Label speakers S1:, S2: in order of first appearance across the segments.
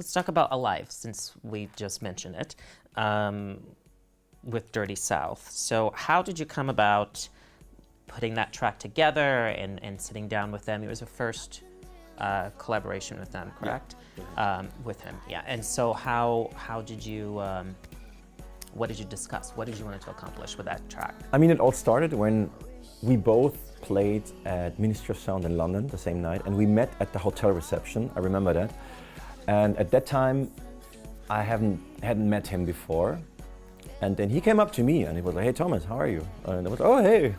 S1: Let's talk about Alive, since we just mentioned it, with Dirty South. So how did you come about putting that track together and sitting down with them? It was a first collaboration with them, correct?
S2: Yeah.
S1: With him, yeah. And so how did you, what did you discuss? What did you want to accomplish with that track?
S2: I mean, it all started when we both played at Ministry of Sound in London the same night, and we met at the hotel reception. I remember that. And at that time, I hadn't met him before. And then he came up to me and he was like, "Hey Thomas, how are you?" And I was, "Oh hey,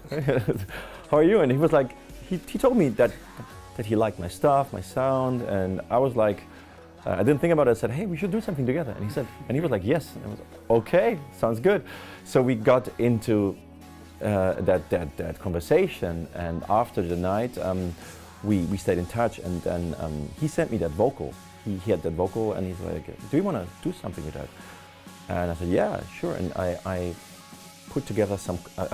S2: how are you?" And he was like, he told me that he liked my stuff, my sound, and I was like, I didn't think about it. I said, "Hey, we should do something together." And he was like, "Yes." And I was like, "Okay, sounds good." So we got into that conversation, and after the night, we stayed in touch, and then he sent me that vocal. He had that vocal, and he's like, "Do you want to do something with that?" And I said, "Yeah, sure." And I put together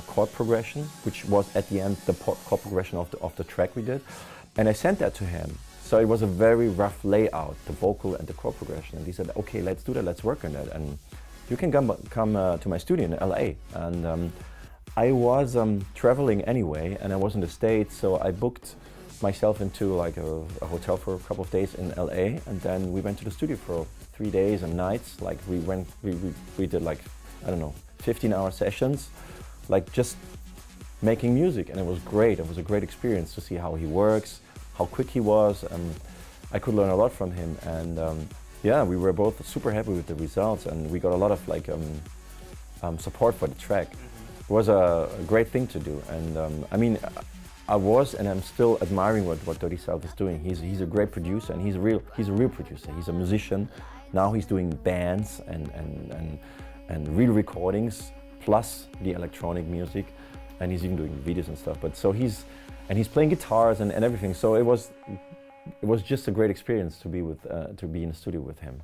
S2: a chord progression, which was at the end the chord progression of the track we did, and I sent that to him. So it was a very rough layout, the vocal and the chord progression. And he said, "Okay, let's do that. Let's work on that. And you can come to my studio in LA." And I was traveling anyway, and I was in the States, so I booked myself into like a hotel for a couple of days in LA, and then we went to the studio for 3 days and nights. Like we did like, I don't know, 15-hour sessions, like just making music, and it was great. It was a great experience to see how he works, how quick he was. I could learn a lot from him, and yeah, we were both super happy with the results, and we got a lot of like support for the track. It was a great thing to do, and I mean, I was and I'm still admiring what Dirty South is doing. He's a great producer, and he's a real producer. He's a musician. Now he's doing bands and real recordings, plus the electronic music, and he's even doing videos and stuff. But so he's playing guitars and everything. So it was just a great experience to be in the studio with him.